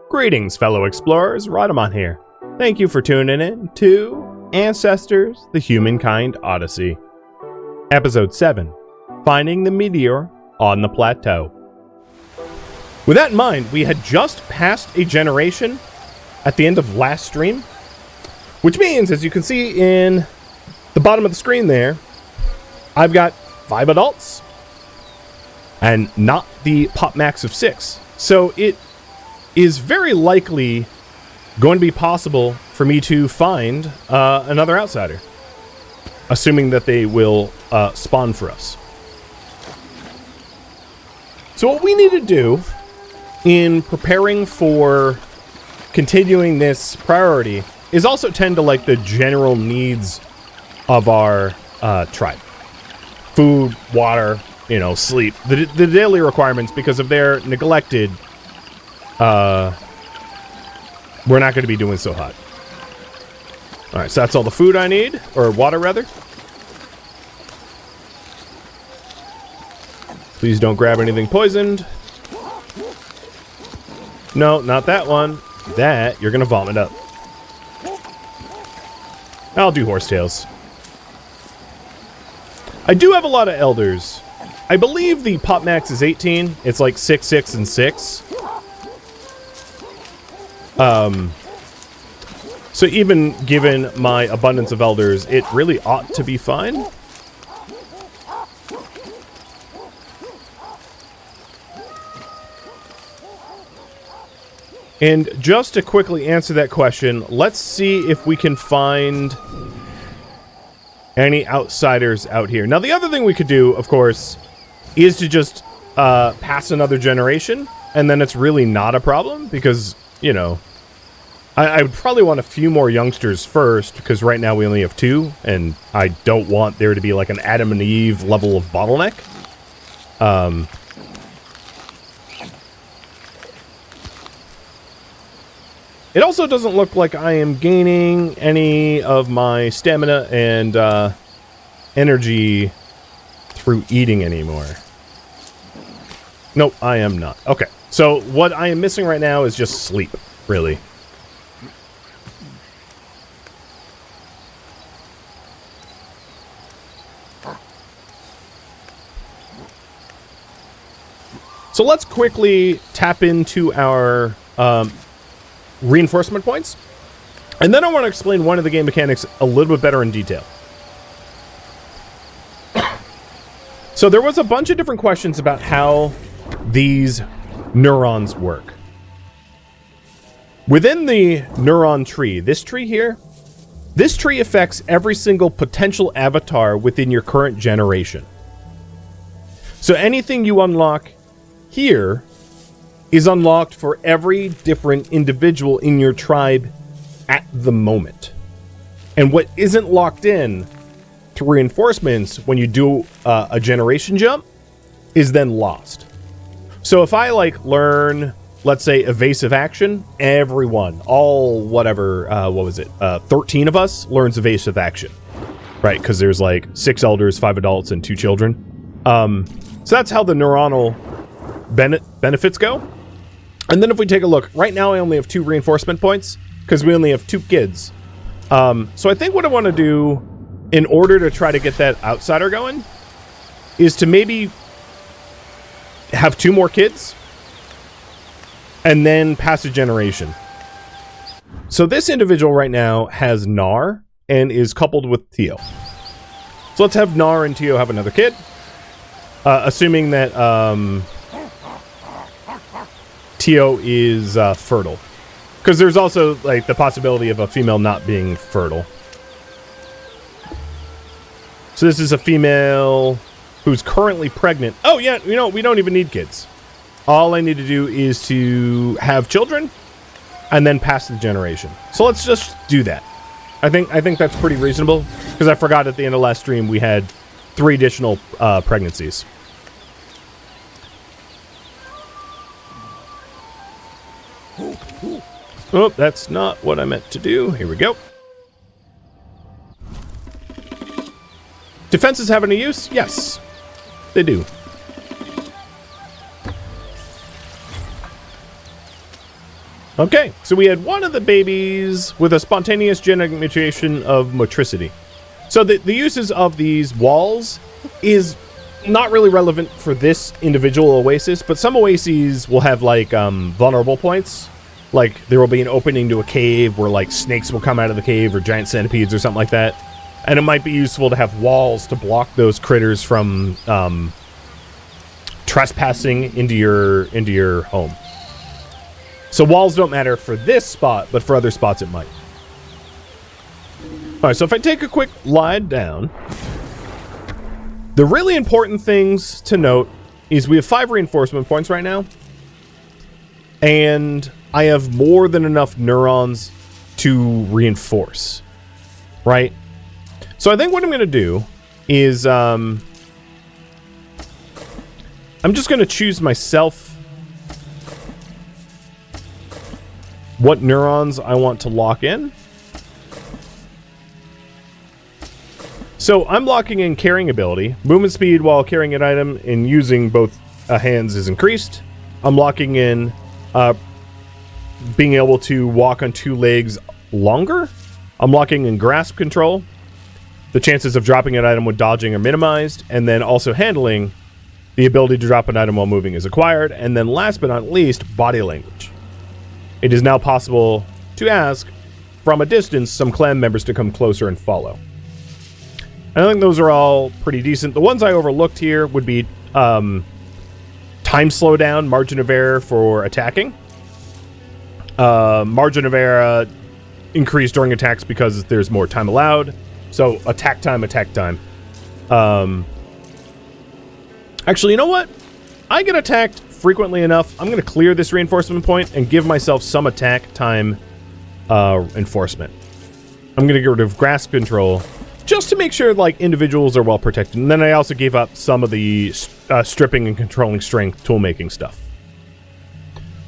Greetings, fellow explorers. Rhadamant here. Thank you for tuning in to Ancestors, the Humankind Odyssey. Episode 7, Finding the Meteor on the Plateau. With that in mind, we had just passed a generation at the end of last stream, which means, as you can see in the bottom of the screen there, I've got 5 adults and not the pop max of 6. So it is very likely going to be possible for me to find another outsider, assuming that they will spawn for us. So what we need to do in preparing for continuing this priority is also tend to like the general needs of our tribe. Food, water, sleep. The daily requirements, because if they're neglected, we're not going to be doing so hot. Alright, so that's all the food I need, or water rather. Please don't grab anything poisoned. No, not that one. That, you're going to vomit up. I'll do horsetails. I do have a lot of elders. I believe the pop max is 18. It's like 6, 6, and 6. So even given my abundance of elders, it really ought to be fine. And just to quickly answer that question, let's see if we can find any outsiders out here. Now, the other thing we could do, of course, is to just pass another generation, and then it's really not a problem, because, I would probably want a few more youngsters first, because right now we only have 2, and I don't want there to be like an Adam and Eve level of bottleneck. It also doesn't look like I am gaining any of my stamina and energy through eating anymore. Nope, I am not. Okay, so what I am missing right now is just sleep, really. So let's quickly tap into our reinforcement points. And then I want to explain one of the game mechanics a little bit better in detail. So there was a bunch of different questions about how these neurons work. Within the neuron tree, this tree here, this tree affects every single potential avatar within your current generation. So anything you unlock here is unlocked for every different individual in your tribe at the moment. And what isn't locked in to reinforcements when you do a generation jump is then lost. So if I learn, let's say, evasive action, everyone, all whatever, 13 of us learns evasive action, right? Because there's 6 elders, 5 adults, and 2 children. So that's how the neuronal benefits go. And then if we take a look, right now I only have 2 reinforcement points because we only have 2 kids. So I think what I want to do in order to try to get that outsider going is to maybe have 2 more kids and then pass a generation. So this individual right now has Nar and is coupled with Tio. So let's have Nar and Tio have another kid, assuming that Tio is fertile, because there's also the possibility of a female not being fertile. So this is a female who's currently pregnant. Oh yeah, we don't even need kids. All I need to do is to have children and then pass the generation. So let's just do that. I think that's pretty reasonable, because I forgot at the end of last stream we had 3 additional pregnancies. Oh, that's not what I meant to do. Here we go. Defenses have any use? Yes, they do. Okay, so we had one of the babies with a spontaneous genetic mutation of motricity. So the uses of these walls is not really relevant for this individual oasis, but some oases will have like vulnerable points. Like there will be an opening to a cave where like snakes will come out of the cave or giant centipedes or something like that. And it might be useful to have walls to block those critters from trespassing into your home. So walls don't matter for this spot, but for other spots it might. Alright, so if I take a quick lie down, the really important things to note is we have 5 reinforcement points right now, and I have more than enough neurons to reinforce, right? So I think what I'm going to do is I'm just going to choose myself what neurons I want to lock in. So I'm locking in carrying ability. Movement speed while carrying an item and using both hands is increased. I'm locking in being able to walk on 2 legs longer. I'm locking in grasp control. The chances of dropping an item with dodging are minimized. And then also handling, the ability to drop an item while moving is acquired. And then last but not least, body language. It is now possible to ask from a distance some clan members to come closer and follow. I think those are all pretty decent. The ones I overlooked here would be time slowdown, margin of error for attacking. Margin of error increased during attacks because there's more time allowed. So attack time. Actually, you know what? I get attacked frequently enough. I'm going to clear this reinforcement point and give myself some attack time enforcement. I'm going to get rid of grasp control just to make sure like individuals are well protected. And then I also gave up some of the stripping and controlling strength toolmaking stuff.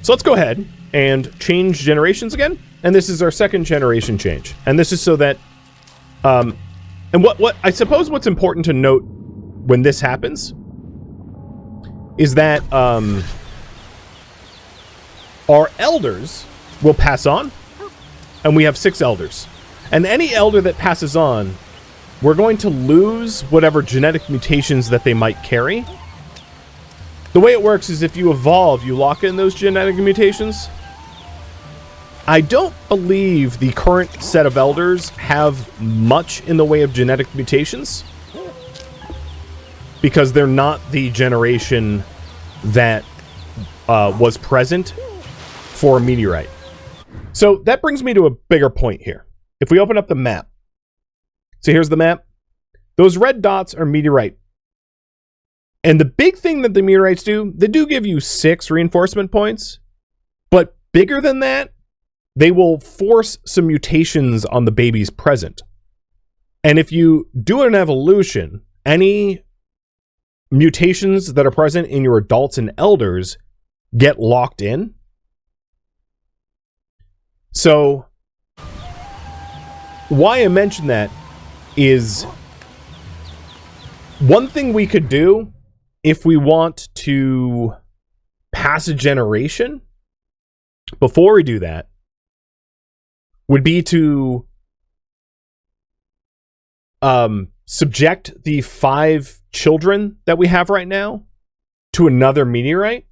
So let's go ahead and change generations again. And this is our 2nd generation change. And this is so that and what I suppose what's important to note when this happens is that our elders will pass on, and we have 6 elders. And any elder that passes on, we're going to lose whatever genetic mutations that they might carry. The way it works is if you evolve, you lock in those genetic mutations. I don't believe the current set of elders have much in the way of genetic mutations, because they're not the generation that was present for a meteorite. So that brings me to a bigger point here. If we open up the map, so here's the map. Those red dots are meteorite. And the big thing that the meteorites do, they do give you 6 reinforcement points, but bigger than that, they will force some mutations on the babies present. And if you do an evolution, any mutations that are present in your adults and elders get locked in. So why I mention that is one thing we could do if we want to pass a generation. Before we do that, would be to subject the 5 children that we have right now to another meteorite.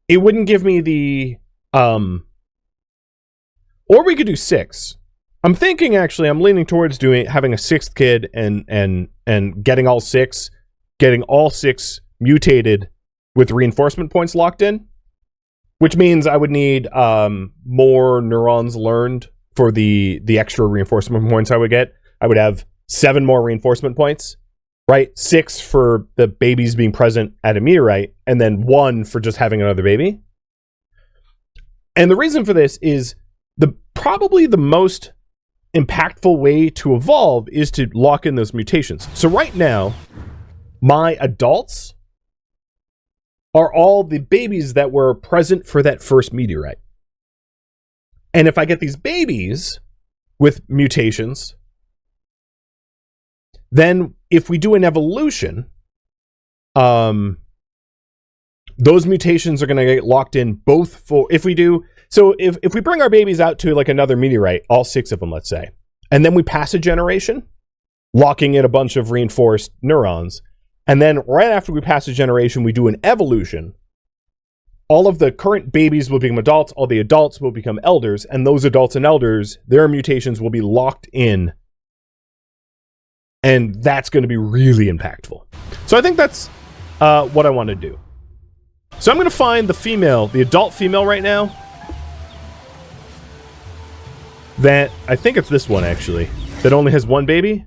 It wouldn't give me the or we could do 6. I'm thinking actually I'm leaning towards having a 6th kid and getting all 6 mutated with reinforcement points locked in. Which means I would need more neurons learned for the extra reinforcement points I would get. I would have 7 more reinforcement points, right? 6 for the babies being present at a meteorite, and then 1 for just having another baby. And the reason for this is probably the most impactful way to evolve is to lock in those mutations. So right now, my adults are all the babies that were present for that first meteorite. And if I get these babies with mutations, then if we do an evolution, those mutations are going to get locked in both for, if we do, so if we bring our babies out to like another meteorite, all 6 of them, let's say, and then we pass a generation, locking in a bunch of reinforced neurons, and then right after we pass a generation, we do an evolution, all of the current babies will become adults, all the adults will become elders, and those adults and elders, their mutations will be locked in, and that's going to be really impactful. So I think that's what I want to do. So I'm going to find the female, the adult female right now, that, I think it's this one actually, that only has 1 baby.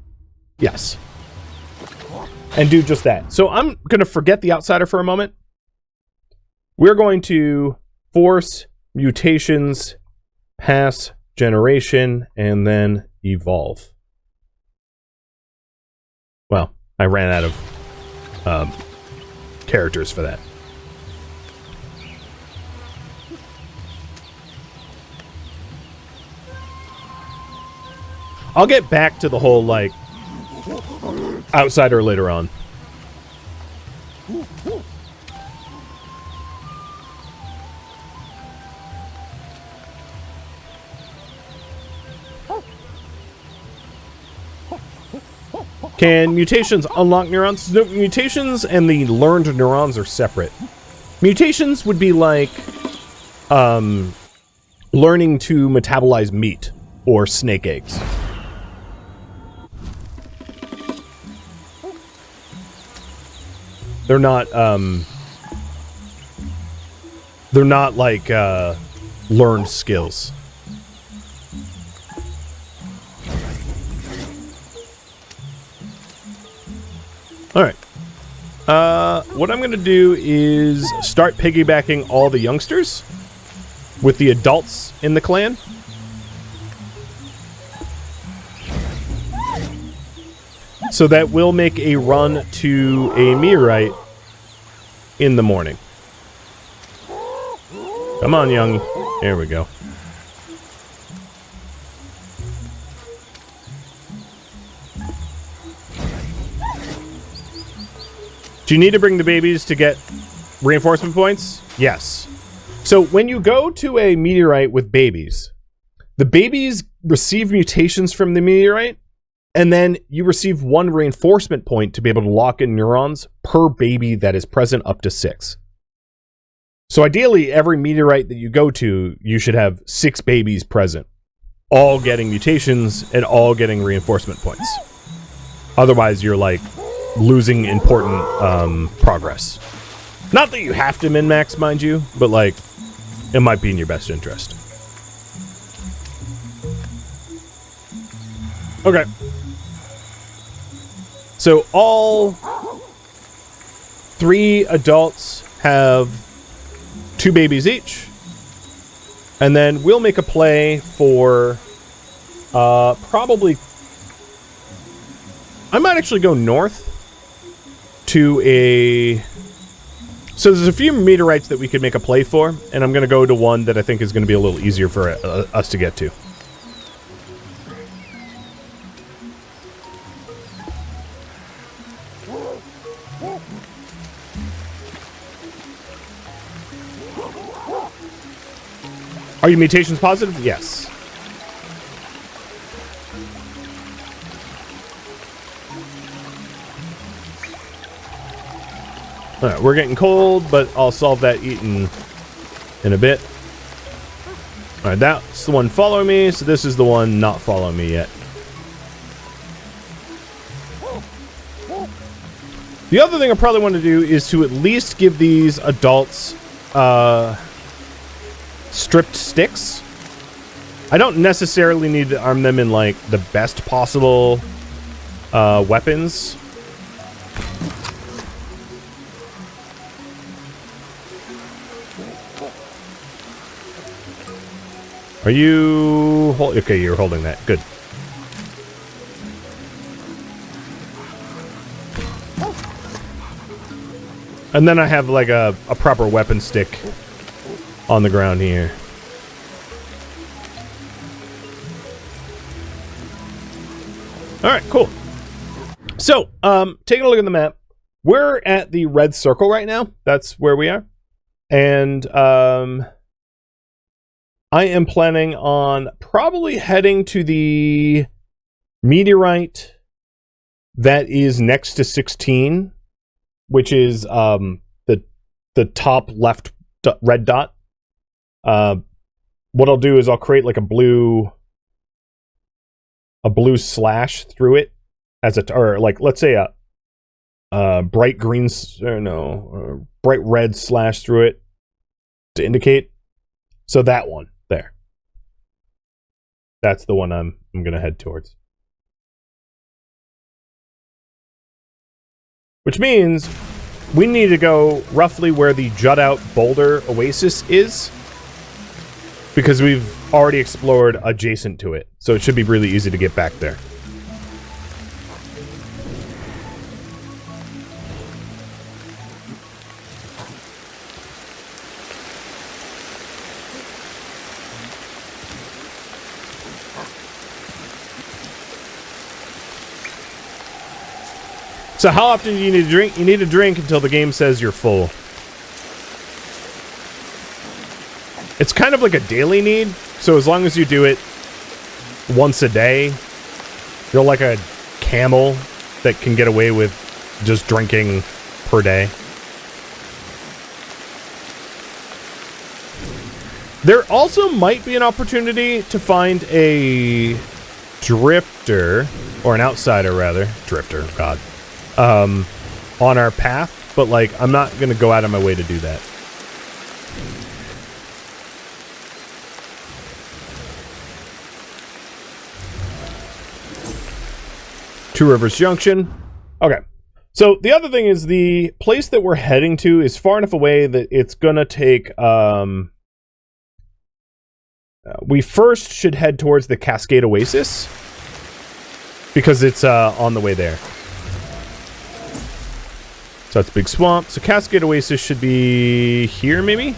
Yes. And do just that. So I'm going to forget the outsider for a moment. We're going to force mutations, pass generation, and then evolve. Well, I ran out of characters for that. I'll get back to the whole, like, outsider later on. Can mutations unlock neurons? No, mutations and the learned neurons are separate. Mutations would be like learning to metabolize meat or snake eggs. They're not like learned skills. All right. What I'm going to do is start piggybacking all the youngsters with the adults in the clan. So that we'll make a run to a meteorite in the morning. Come on, young. There we go. Do you need to bring the babies to get reinforcement points? Yes. So when you go to a meteorite with babies, the babies receive mutations from the meteorite, and then you receive 1 reinforcement point to be able to lock in neurons per baby that is present, up to 6. So ideally, every meteorite that you go to, you should have 6 babies present, all getting mutations and all getting reinforcement points. Otherwise, you're like losing important progress. Not that you have to min-max, mind you, but like it might be in your best interest. Okay. So all 3 adults have 2 babies each. And then we'll make a play for probably... I might actually go north to a... So there's a few meteorites that we could make a play for, and I'm going to go to one that I think is going to be a little easier for us to get to. Are your mutations positive? Yes. Alright, we're getting cold, but I'll solve that eating in a bit. Alright, that's the one following me, so this is the one not following me yet. The other thing I probably want to do is to at least give these adults stripped sticks. I don't necessarily need to arm them in like the best possible weapons. Are you... Okay, you're holding that. Good. And then I have like a proper weapon stick on the ground here. Alright, cool. So, taking a look at the map. We're at the red circle right now. That's where we are. And I am planning on probably heading to the Meteorite that is next to 16, which is the top left red dot. What I'll do is I'll create like a blue slash through it as or like, let's say a bright green, bright red slash through it to indicate. So that one there. That's the one I'm gonna head towards. Which means we need to go roughly where the jut out boulder oasis is, because we've already explored adjacent to it. So it should be really easy to get back there. So how often do you need to drink? You need to drink until the game says you're full. It's kind of like a daily need, so as long as you do it once a day, you're like a camel that can get away with just drinking per day. There also might be an opportunity to find a drifter, or an outsider rather, drifter, god, on our path, but like I'm not gonna go out of my way to do that. Two Rivers Junction. Okay. So the other thing is the place that we're heading to is far enough away that it's gonna take we first should head towards the Cascade Oasis because it's on the way there. So that's Big Swamp. So Cascade Oasis should be here, maybe?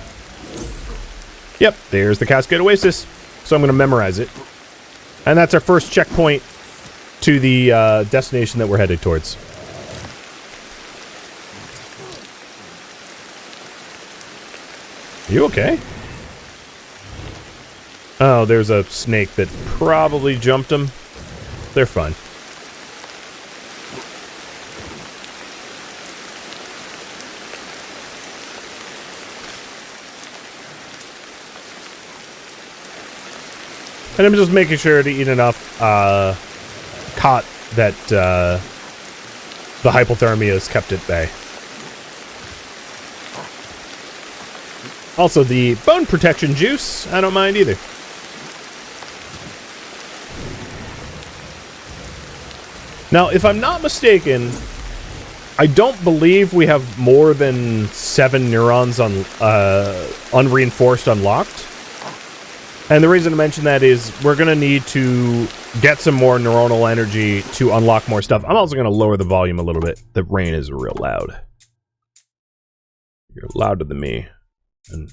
Yep, there's the Cascade Oasis. So I'm going to memorize it. And that's our first checkpoint to the destination that we're headed towards. Are you okay? Oh, there's a snake that probably jumped him. They're fine. And I'm just making sure to eat enough cot that the hypothermia is kept at bay. Also, the bone protection juice, I don't mind either. Now, if I'm not mistaken, I don't believe we have more than 7 neurons on unreinforced unlocked. And the reason to mention that is we're going to need to get some more neuronal energy to unlock more stuff. I'm also going to lower the volume a little bit. The rain is real loud. You're louder than me. And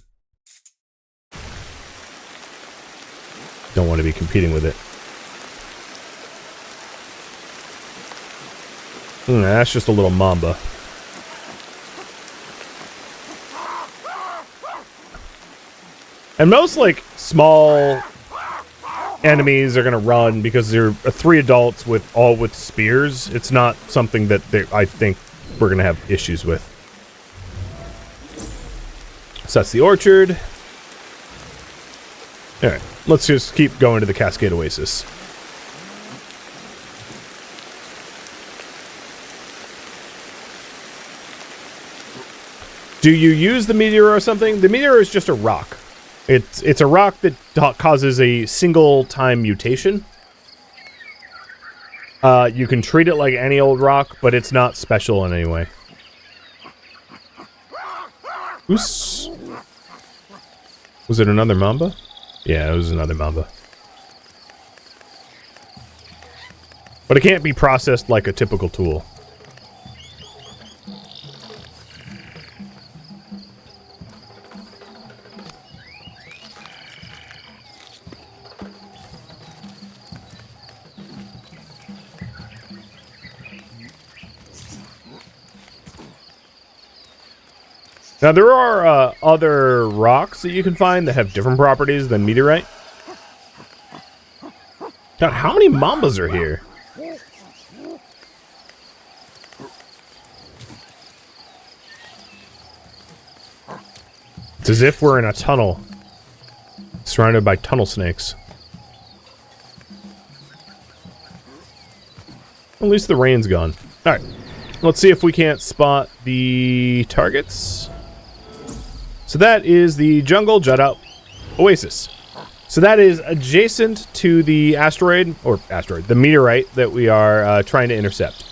don't want to be competing with it. That's just a little mamba. And most, like, small enemies are going to run because they're 3 adults with spears. It's not something that I think we're going to have issues with. So that's the orchard. Alright, let's just keep going to the Cascade Oasis. Do you use the Meteor or something? The Meteor is just a rock. It's a rock that causes a single-time mutation. You can treat it like any old rock, but it's not special in any way. Was it another mamba? Yeah, it was another mamba. But it can't be processed like a typical tool. Now, there are other rocks that you can find that have different properties than meteorite. God, how many mambas are here? It's as if we're in a tunnel, surrounded by tunnel snakes. At least the rain's gone. Alright, let's see if we can't spot the targets. So that is the Jungle Jut-Out Oasis. So that is adjacent to the the meteorite that we are trying to intercept.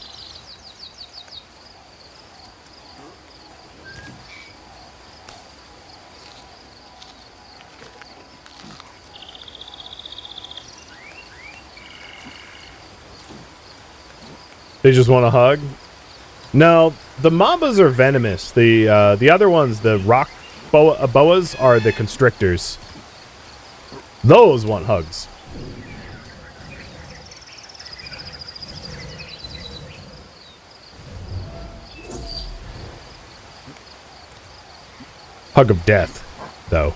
They just want a hug? No, the mambas are venomous. The other ones, the rock boas, are the constrictors. Those want hugs. Hug of death, though.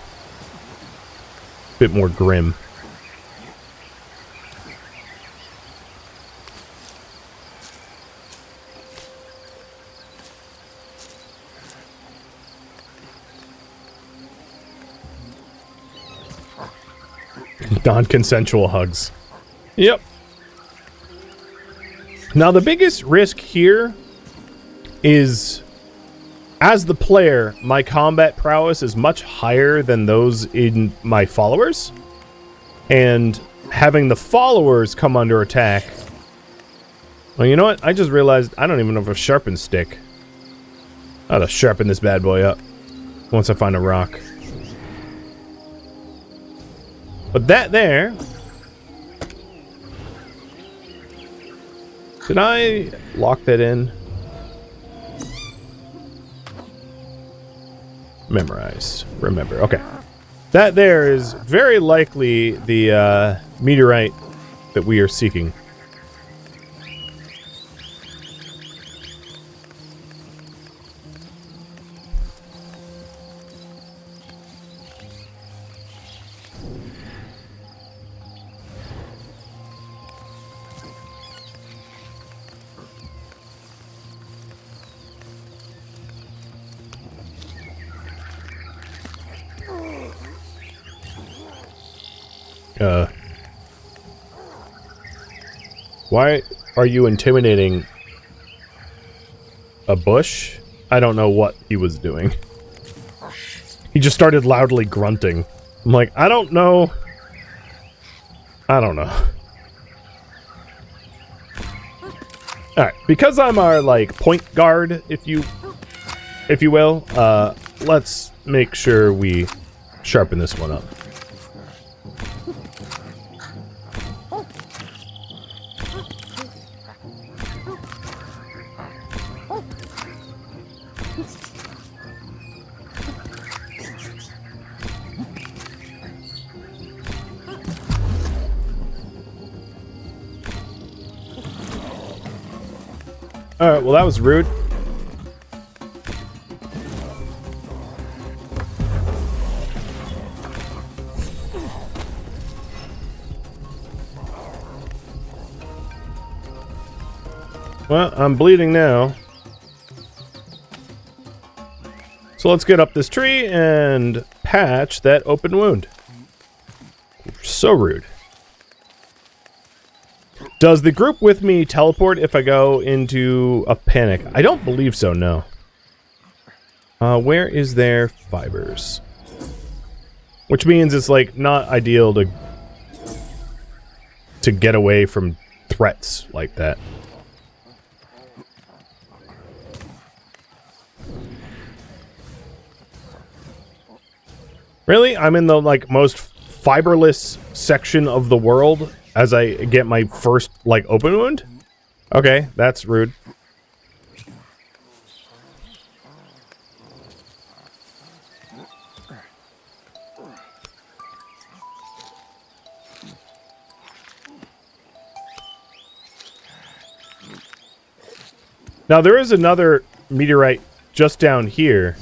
Bit more grim. Non-consensual hugs. Yep. Now, the biggest risk here is, as the player, my combat prowess is much higher than those in my followers. And having the followers come under attack... Well, you know what? I just realized I don't even have a sharpened stick. I ought to sharpen this bad boy up once I find a rock. But that there... Did I lock that in? Memorized. Remember. Okay. That there is very likely the meteorite that we are seeking. Why are you intimidating a bush? I don't know what he was doing. He just started loudly grunting. I'm like, I don't know. I don't know. Alright, because I'm our, like, point guard, if you will, let's make sure we sharpen this one up. Alright, well that was rude. Well, I'm bleeding now. So let's get up this tree and patch that open wound. So rude. Does the group with me teleport if I go into a panic? I don't believe so, no. Where is their fibers? Which means it's, like, not ideal to get away from threats like that. Really? I'm in the, like, most fiberless section of the world as I get my first, like, open wound? Okay, that's rude. Now, there is another meteorite just down here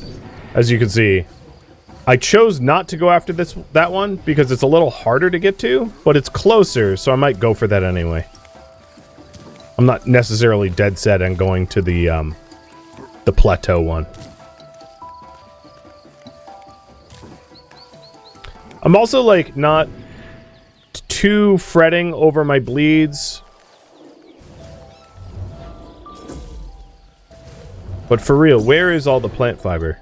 As you can see, I chose not to go after that one because it's a little harder to get to, but it's closer, so I might go for that anyway. I'm not necessarily dead set on going to the Plateau one. I'm also, like, not too fretting over my bleeds. But for real, where is all the plant fiber?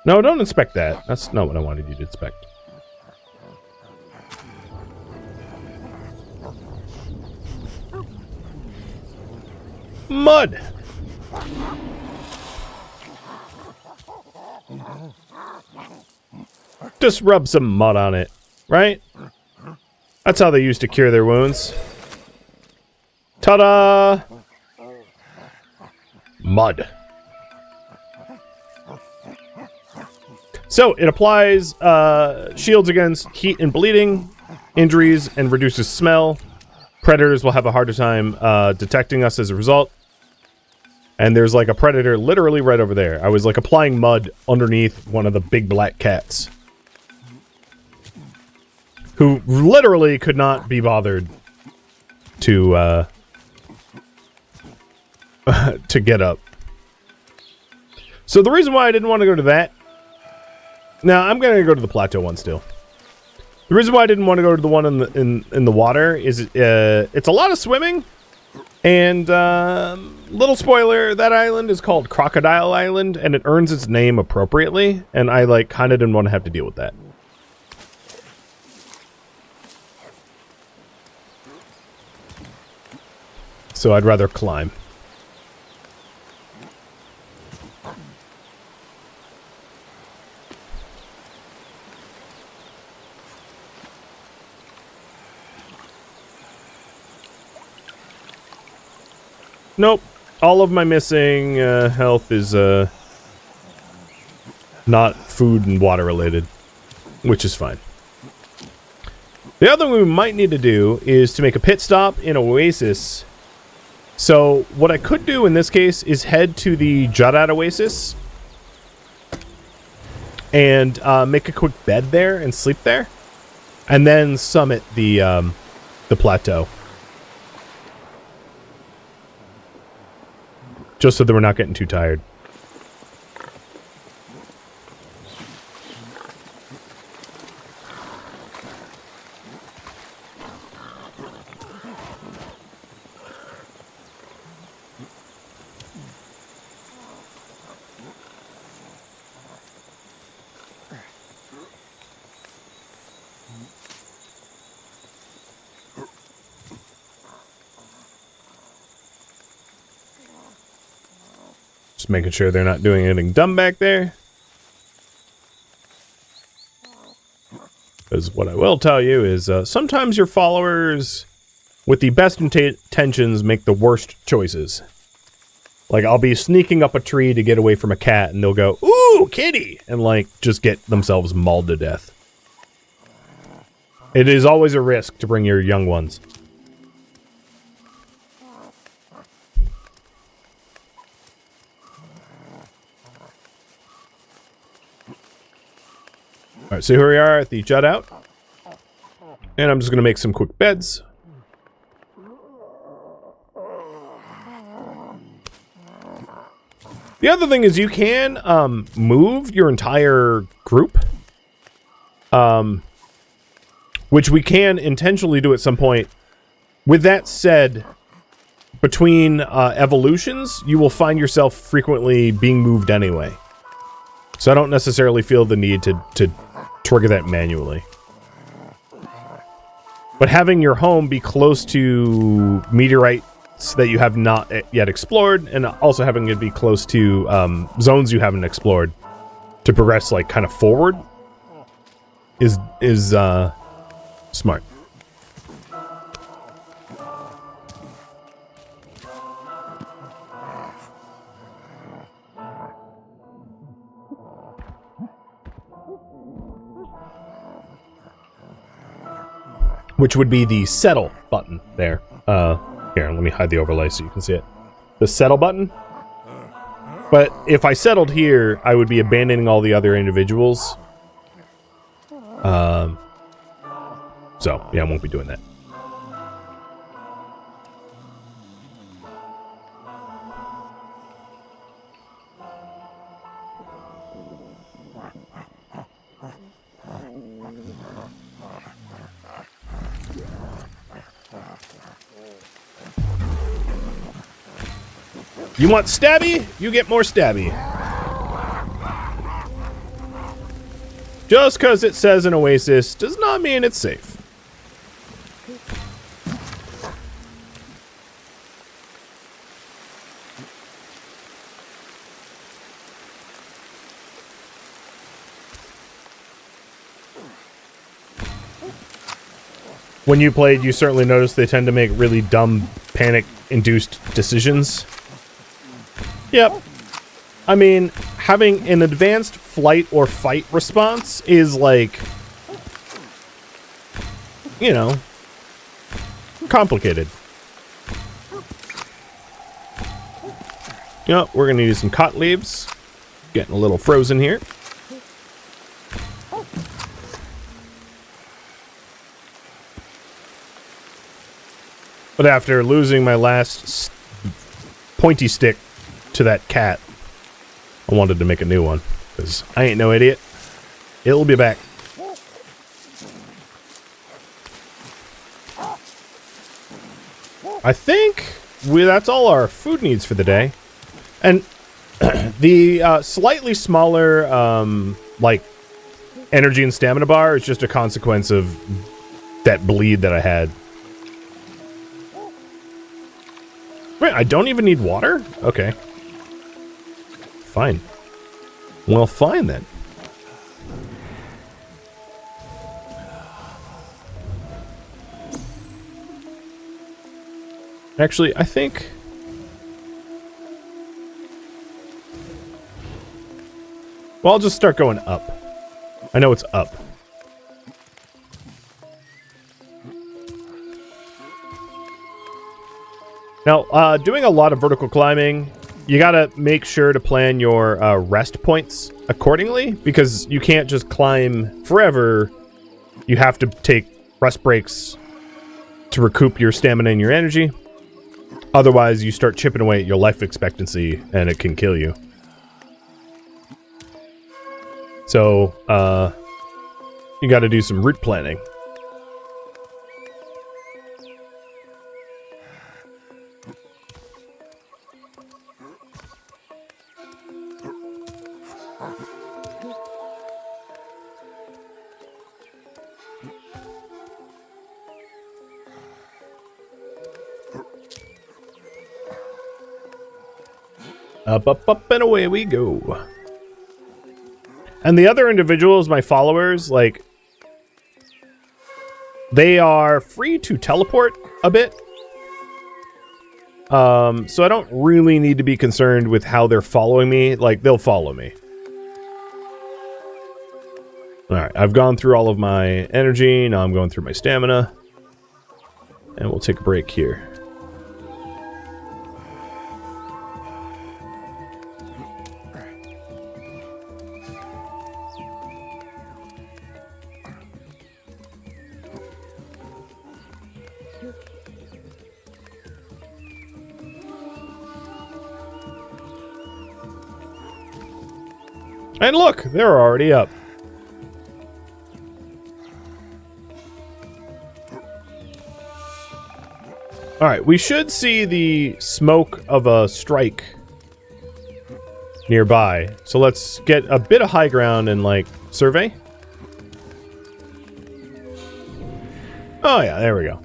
No, don't inspect that. That's not what I wanted you to inspect. Mud! Just rub some mud on it, right? That's how they used to cure their wounds. Ta-da! Mud. So, it applies shields against heat and bleeding, injuries, and reduces smell. Predators will have a harder time detecting us as a result. And there's like a predator literally right over there. I was like applying mud underneath one of the big black cats. Who literally could not be bothered to to get up. So the reason why I didn't want to go to that... Now, I'm going to go to the Plateau one still. The reason why I didn't want to go to the one in the water is it's a lot of swimming. And little spoiler, that island is called Crocodile Island, and it earns its name appropriately. And I like kind of didn't want to have to deal with that. So I'd rather climb. Nope. All of my missing health is not food and water related, which is fine. The other thing we might need to do is to make a pit stop in Oasis. So what I could do in this case is head to the Judad Oasis and make a quick bed there and sleep there, and then summit the plateau. Just so that we're not getting too tired. Just making sure they're not doing anything dumb back there. Because what I will tell you is sometimes your followers with the best intentions make the worst choices. Like, I'll be sneaking up a tree to get away from a cat, and they'll go, "Ooh, kitty!" and, like, just get themselves mauled to death. It is always a risk to bring your young ones. Alright, so here we are at the jut out. And I'm just going to make some quick beds. The other thing is you can move your entire group. Which we can intentionally do at some point. With that said, between evolutions, you will find yourself frequently being moved anyway. So I don't necessarily feel the need to trigger that manually. But having your home be close to meteorites that you have not yet explored, and also having it be close to zones you haven't explored to progress, like, kind of forward is smart. which would be the settle button there. Here, let me hide the overlay so you can see it. The settle button. But if I settled here, I would be abandoning all the other individuals. So, yeah, I won't be doing that. You want stabby? You get more stabby. Just because it says an oasis does not mean it's safe. When you played, you certainly noticed they tend to make really dumb, panic-induced decisions. Yep. I mean, having an advanced flight or fight response is like, you know, complicated. Yep, we're gonna need some cotton leaves. Getting a little frozen here. But after losing my last pointy stick to that cat, I wanted to make a new one, because I ain't no idiot. It'll be back. I think that's all our food needs for the day. And the slightly smaller, like, energy and stamina bar is just a consequence of that bleed that I had. Wait, I don't even need water? Okay. Fine. Well, fine then. Actually, I think... well, I'll just start going up. I know it's up. Now, doing a lot of vertical climbing, you gotta make sure to plan your rest points accordingly, because you can't just climb forever. You have to take rest breaks to recoup your stamina and your energy. Otherwise, you start chipping away at your life expectancy, and it can kill you. So, you gotta do some route planning. Up, up, up, and away we go. And the other individuals, my followers, like, they are free to teleport a bit. So I don't really need to be concerned with how they're following me. Like, they'll follow me. Alright, I've gone through all of my energy. Now I'm going through my stamina. And we'll take a break here. And look, they're already up. Alright, we should see the smoke of a strike nearby. So let's get a bit of high ground and, like, survey. Oh yeah, there we go.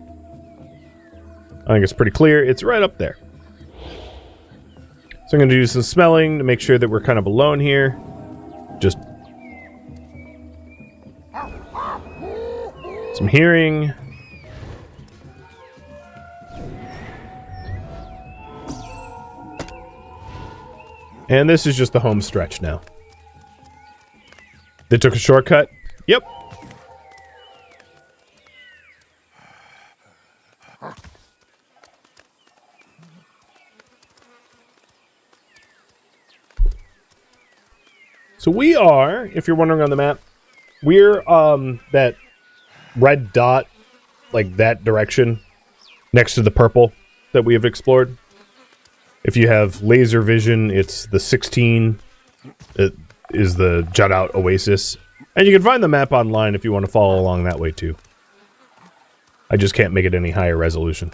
I think it's pretty clear. It's right up there. So I'm going to do some smelling to make sure that we're kind of alone here. Just some hearing. And this is just the home stretch now. They took a shortcut? Yep. So we are, if you're wondering on the map, we're that red dot, like that direction, next to the purple that we have explored. If you have laser vision, it's the 16. It is the jut out oasis. And you can find the map online if you want to follow along that way too. I just can't make it any higher resolution.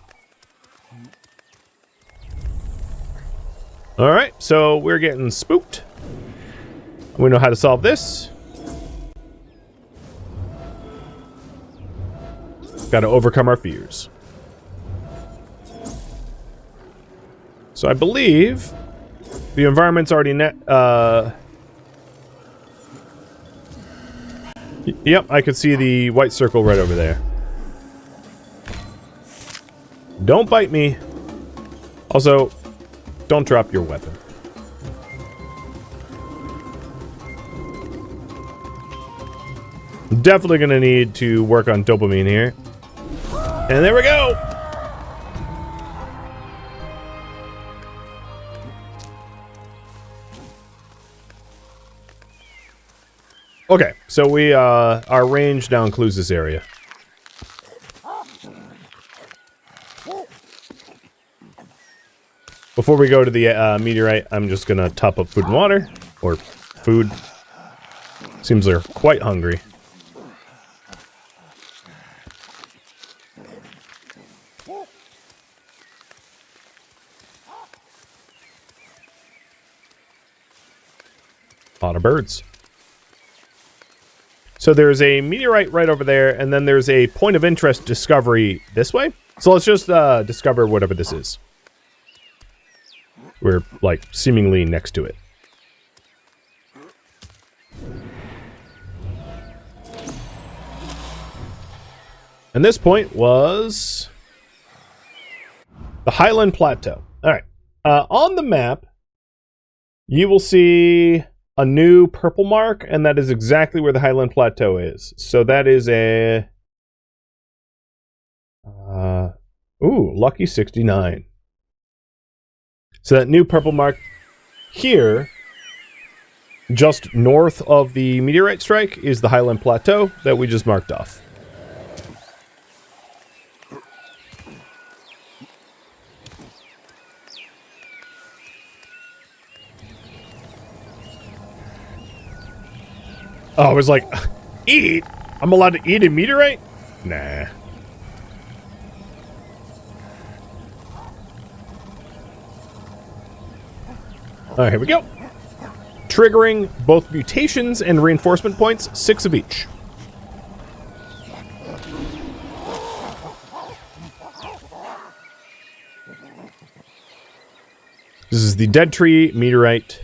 Alright, so we're getting spooked. We know how to solve this. Got to overcome our fears. So I believe the environment's already yep, I could see the white circle right over there. Don't bite me. Also, don't drop your weapon. I'm definitely gonna need to work on dopamine here. And there we go! Okay, so we, our range now includes this area. Before we go to the meteorite, I'm just gonna top up food and water. Or food. Seems they're quite hungry. A lot of birds. So there's a meteorite right over there, and then there's a point of interest discovery this way. So let's just discover whatever this is. We're, like, seemingly next to it. And this point was the Highland Plateau. Alright. On the map, you will see a new purple mark, and that is exactly where the Highland Plateau is. So that is a... ooh, lucky 69. So that new purple mark here, just north of the meteorite strike, is the Highland Plateau that we just marked off. Oh, I was like, eat? I'm allowed to eat a meteorite? Nah. Alright, here we go. Triggering both mutations and reinforcement points, 6 of each. This is the Dead Tree Meteorite.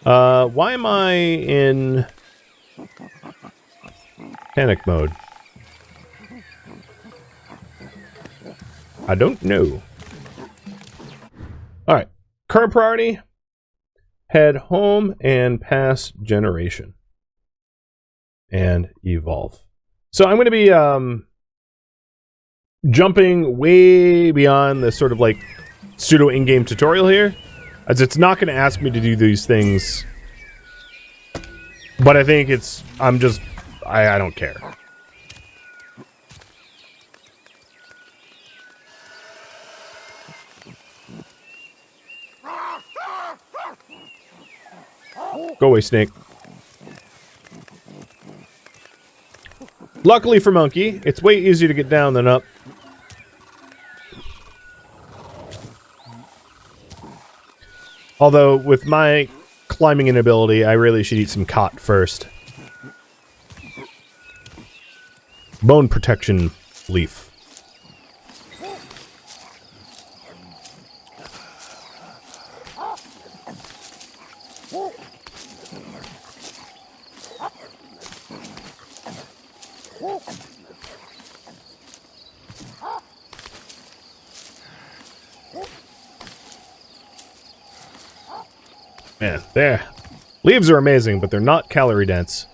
Why am I in panic mode? I don't know. Alright. Current priority. Head home and pass generation. And evolve. So I'm going to be jumping way beyond the sort of like pseudo in-game tutorial here, as it's not going to ask me to do these things. But I think it's, I don't care. Go away, snake. Luckily for Monkey, it's way easier to get down than up. Although, with my climbing inability, I really should eat some cot first. Bone protection leaf. Man, there. Leaves are amazing, but they're not calorie dense.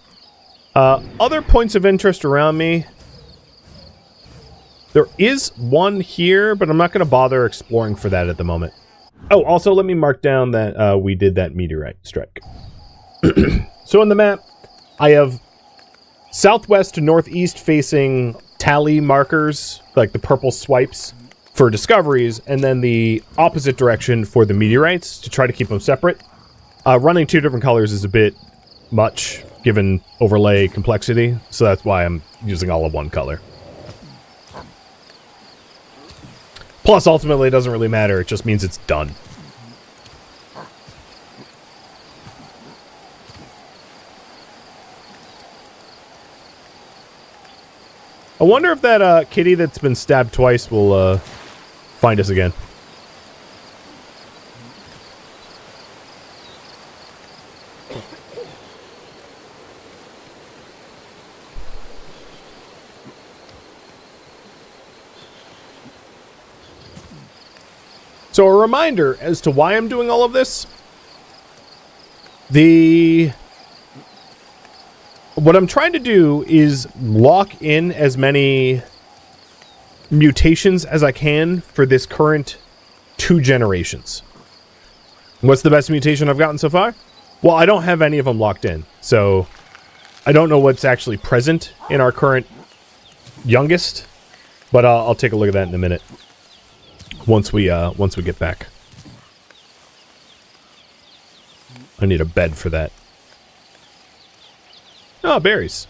Other points of interest around me. There is one here, but I'm not going to bother exploring for that at the moment. Oh, also let me mark down that we did that meteorite strike. So on the map, I have southwest to northeast facing tally markers, like the purple swipes for discoveries, and then the opposite direction for the meteorites to try to keep them separate. Running two different colors is a bit much, given overlay complexity, so that's why I'm using all of one color. Plus, ultimately, it doesn't really matter, it just means it's done. I wonder if that kitty that's been stabbed twice will find us again. So a reminder as to why I'm doing all of this. What I'm trying to do is lock in as many mutations as I can for this current 2 generations. What's the best mutation I've gotten so far? Well, I don't have any of them locked in, so I don't know what's actually present in our current youngest, but I'll take a look at that in a minute once we get back. I need a bed for that. Oh, berries.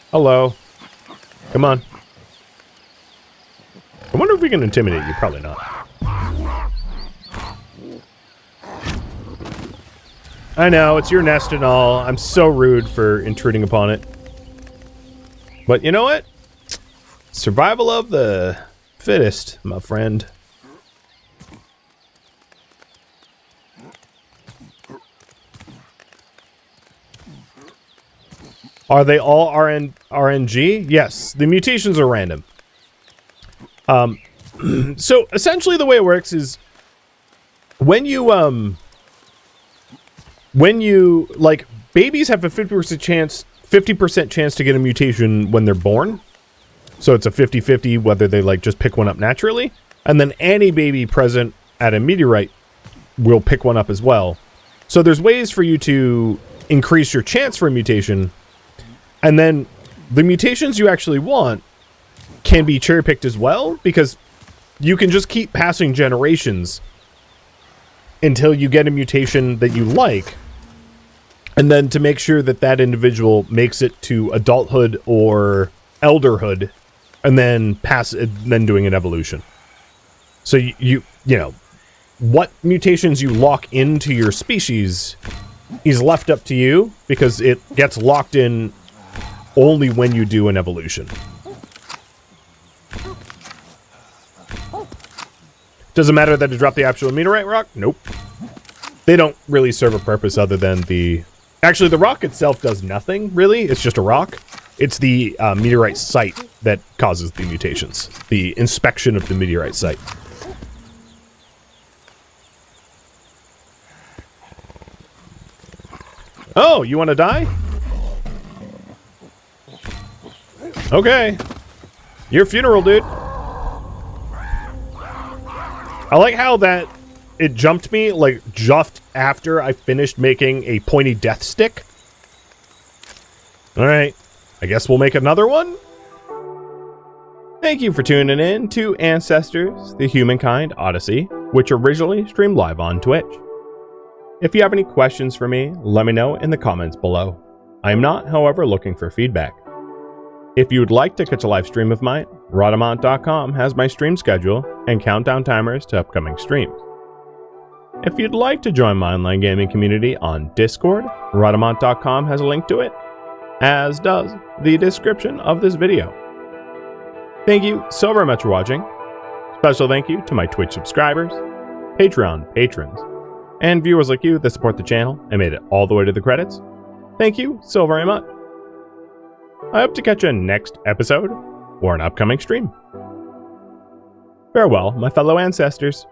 Hello. Come on. I wonder if we can intimidate you. Probably not. I know, it's your nest and all. I'm so rude for intruding upon it. But you know what? Survival of the fittest, my friend. Are they all RNG? Yes, the mutations are random. So essentially the way it works is when you like, babies have a 50% chance to get a mutation when they're born. So it's a 50-50 whether they like just pick one up naturally, and then any baby present at a meteorite will pick one up as well. So there's ways for you to increase your chance for a mutation. And then the mutations you actually want can be cherry-picked as well, because you can just keep passing generations until you get a mutation that you like. And then to make sure that that individual makes it to adulthood or elderhood, and then doing an evolution. So you know, what mutations you lock into your species is left up to you, because it gets locked in only when you do an evolution. Does it matter that it dropped the actual meteorite rock? Nope. They don't really serve a purpose other than the... Actually, the rock itself does nothing, really. It's just a rock. It's the meteorite site that causes the mutations. The inspection of the meteorite site. Oh, you want to die? Okay. Your funeral, dude. I like how that it jumped me, like, just after I finished making a pointy death stick. Alright. I guess we'll make another one? Thank you for tuning in to Ancestors, the Humankind Odyssey, which originally streamed live on Twitch. If you have any questions for me, let me know in the comments below. I am not, however, looking for feedback. If you would like to catch a live stream of mine, Rhadamant.com has my stream schedule and countdown timers to upcoming streams. If you'd like to join my online gaming community on Discord, Rhadamant.com has a link to it, as does the description of this video. Thank you so very much for watching. Special thank you to my Twitch subscribers, Patreon patrons, and viewers like you that support the channel and made it all the way to the credits. Thank you so very much. I hope to catch you next episode or an upcoming stream. Farewell, my fellow ancestors.